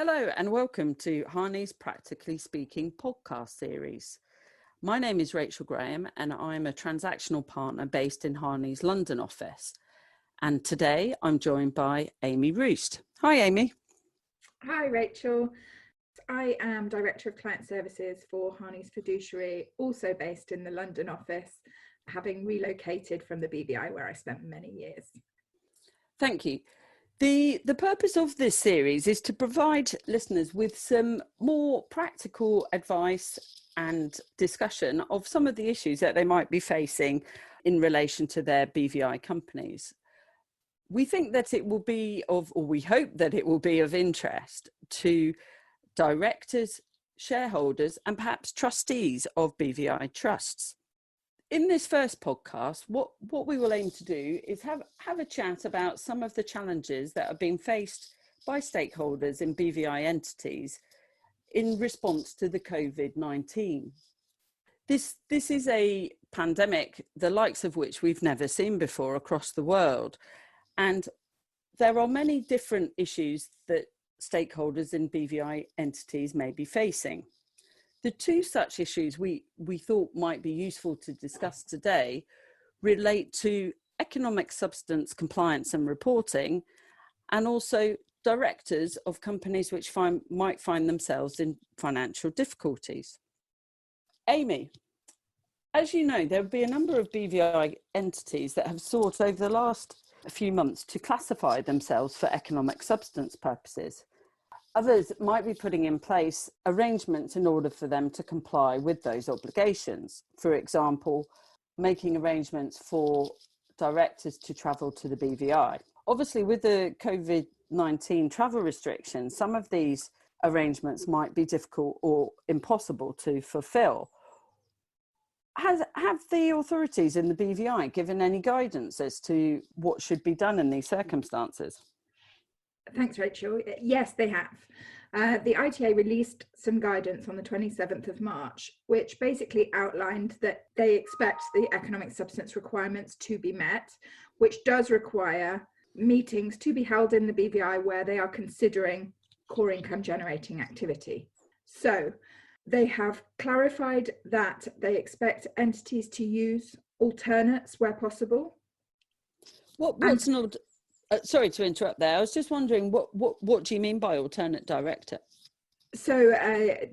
Hello and welcome to Harney's Practically Speaking podcast series. My name is Rachel Graham and I'm a transactional partner based in Harney's London office. And today I'm joined by Amy Roost. Hi Amy. Hi Rachel. I am Director of Client Services for Harney's Fiduciary, also based in the London office, having relocated from the BVI where I spent many years. Thank you. The purpose of this series is to provide listeners with some more practical advice and discussion of some of the issues that they might be facing in relation to their BVI companies. We think that it will be or we hope that it will be of interest to directors, shareholders, and perhaps trustees of BVI trusts. In this first podcast, what we will aim to do is have a chat about some of the challenges that are being faced by stakeholders in BVI entities in response to the Covid-19. This is a pandemic, the likes of which we've never seen before across the world. And there are many different issues that stakeholders in BVI entities may be facing. The two such issues we thought might be useful to discuss today relate to economic substance compliance and reporting, and also directors of companies which might find themselves in financial difficulties. Amy, as you know, there will be a number of BVI entities that have sought over the last few months to classify themselves for economic substance purposes. Others might be putting in place arrangements in order for them to comply with those obligations. For example, making arrangements for directors to travel to the BVI. Obviously, with the COVID-19 travel restrictions, some of these arrangements might be difficult or impossible to fulfill. Have the authorities in the BVI given any guidance as to what should be done in these circumstances? Thanks, Rachel. Yes, they have. The ITA released some guidance on the 27th of March, which basically outlined that they expect the economic substance requirements to be met, which does require meetings to be held in the BVI where they are considering core income generating activity. So they have clarified that they expect entities to use alternates where possible. Sorry to interrupt there. I was just wondering, what do you mean by alternate director? So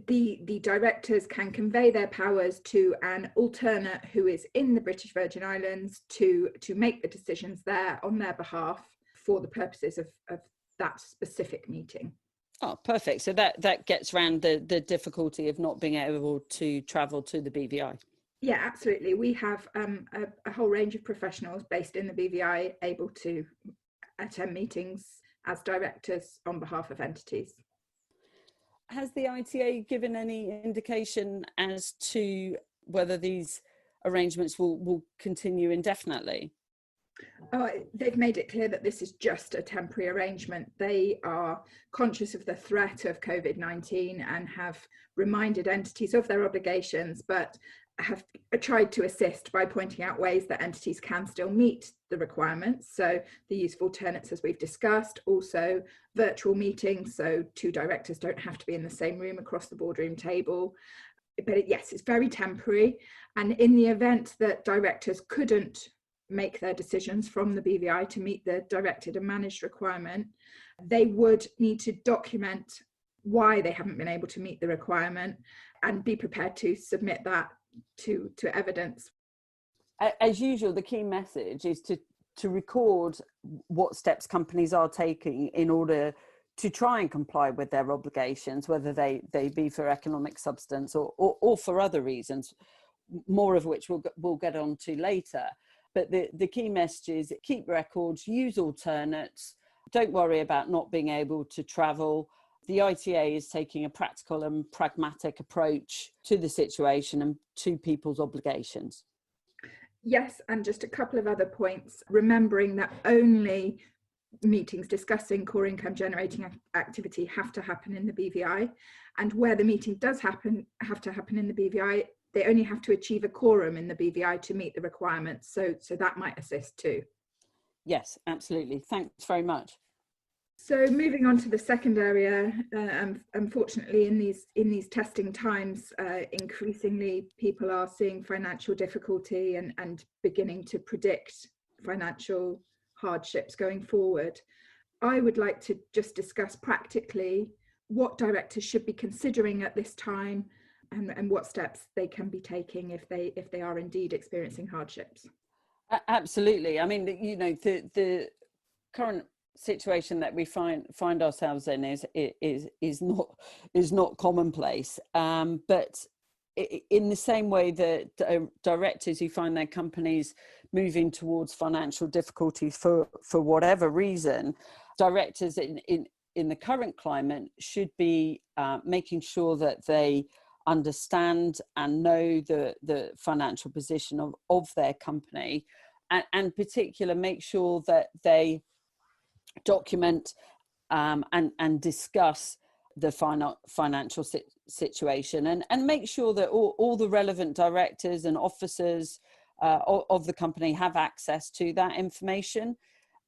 the directors can convey their powers to an alternate who is in the British Virgin Islands to make the decisions there on their behalf for the purposes of that specific meeting. Oh, perfect. So that gets around the difficulty of not being able to travel to the BVI. Yeah, absolutely. We have a whole range of professionals based in the BVI able to attend meetings as directors on behalf of entities. Has the ITA given any indication as to whether these arrangements will continue indefinitely? Oh, they've made it clear that this is just a temporary arrangement. They are conscious of the threat of COVID-19 and have reminded entities of their obligations, but have tried to assist by pointing out ways that entities can still meet the requirements. So the use of alternates, as we've discussed, also virtual meetings, so two directors don't have to be in the same room across the boardroom table. But yes, it's very temporary. And in the event that directors couldn't make their decisions from the BVI to meet the directed and managed requirement, they would need to document why they haven't been able to meet the requirement and be prepared to submit that to evidence. As usual, the key message is to record what steps companies are taking in order to try and comply with their obligations, whether they be for economic substance or for other reasons, more of which we'll get on to later. But the key message is keep records, use alternates, don't worry about not being able to travel. The ITA is taking a practical and pragmatic approach to the situation and to people's obligations. Yes, and just a couple of other points, remembering that only meetings discussing core income generating activity have to happen in the BVI, and where the meeting does have to happen in the BVI, they only have to achieve a quorum in the BVI to meet the requirements. So that might assist too. Yes, absolutely. Thanks very much. So moving on to the second area, unfortunately in these testing times, increasingly people are seeing financial difficulty and beginning to predict financial hardships going forward. I would like to just discuss practically what directors should be considering at this time and what steps they can be taking if they are indeed experiencing hardships. Absolutely. I mean, the current situation that we find ourselves in is not commonplace. But in the same way that directors who find their companies moving towards financial difficulties for whatever reason, directors in the current climate should be making sure that they understand and know the financial position of their company, and particular make sure that they document and discuss the financial situation, and make sure that all the relevant directors and officers of the company have access to that information.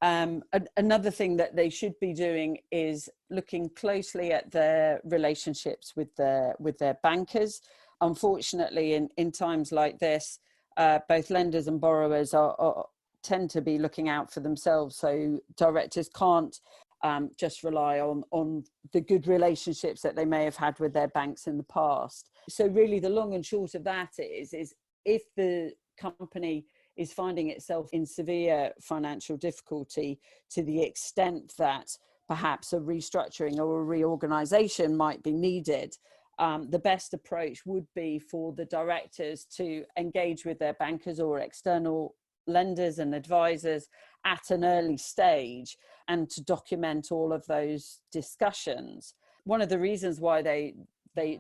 Another thing that they should be doing is looking closely at their relationships with their bankers. Unfortunately, in times like this, both lenders and borrowers tend to be looking out for themselves. So directors can't just rely on the good relationships that they may have had with their banks in the past. So really the long and short of that is if the company is finding itself in severe financial difficulty to the extent that perhaps a restructuring or a reorganization might be needed, the best approach would be for the directors to engage with their bankers or external lenders and advisors at an early stage and to document all of those discussions. One of the reasons why they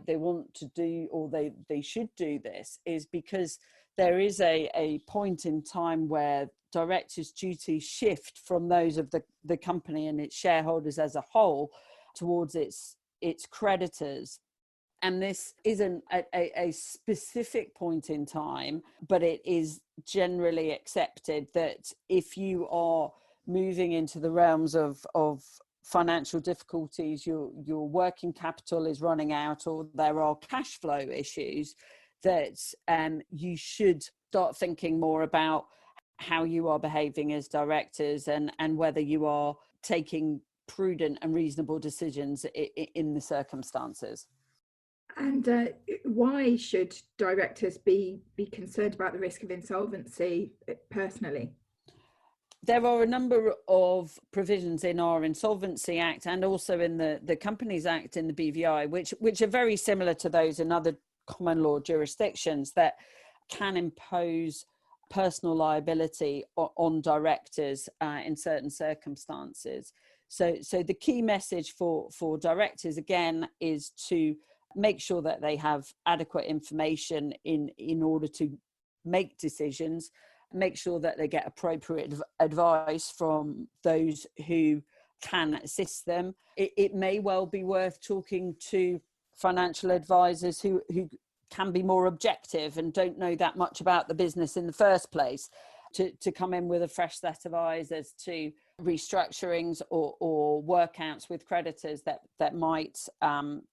want to do, or they should do this, is because there is a point in time where directors' duties shift from those of the company and its shareholders as a whole towards its creditors. And this isn't a specific point in time, but it is generally accepted that if you are moving into the realms of financial difficulties, your working capital is running out, or there are cash flow issues, that you should start thinking more about how you are behaving as directors and whether you are taking prudent and reasonable decisions in the circumstances. And why should directors be concerned about the risk of insolvency personally? There are a number of provisions in our Insolvency Act and also in the Companies Act in the BVI, which are very similar to those in other common law jurisdictions, that can impose personal liability on directors in certain circumstances. So the key message for directors, again, is to make sure that they have adequate information in order to make decisions, make sure that they get appropriate advice from those who can assist them. It may well be worth talking to financial advisors who can be more objective and don't know that much about the business in the first place, to come in with a fresh set of eyes as to restructurings or workouts with creditors that might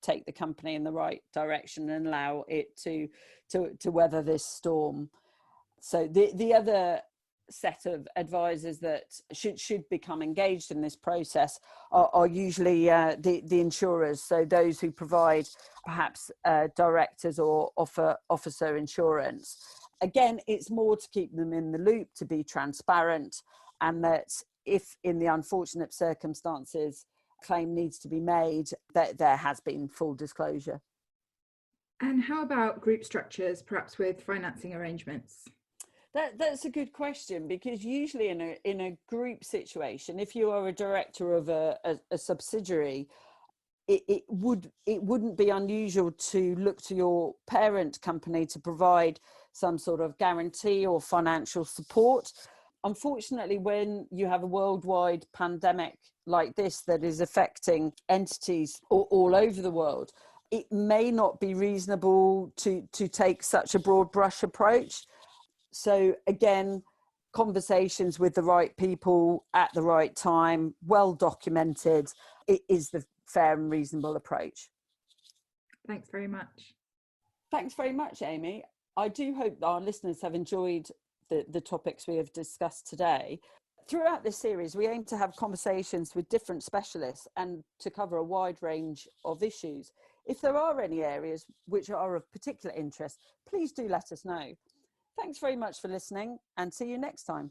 take the company in the right direction and allow it to weather this storm. So the other set of advisors that should become engaged in this process are usually the insurers, so those who provide perhaps directors or officer insurance. Again, it's more to keep them in the loop, to be transparent, and that if in the unfortunate circumstances claim needs to be made, that there has been full disclosure. And how about group structures, perhaps with financing arrangements? That's a good question, because usually in a group situation, if you are a director of a subsidiary, it wouldn't be unusual to look to your parent company to provide some sort of guarantee or financial support. Unfortunately, when you have a worldwide pandemic like this that is affecting entities all over the world, it may not be reasonable to take such a broad brush approach. So again, conversations with the right people at the right time, well documented, it is the fair and reasonable approach. Thanks very much. Thanks very much, Amy. I do hope our listeners have enjoyed the topics we have discussed today. Throughout this series, we aim to have conversations with different specialists and to cover a wide range of issues. If there are any areas which are of particular interest, please do let us know. Thanks very much for listening, and see you next time.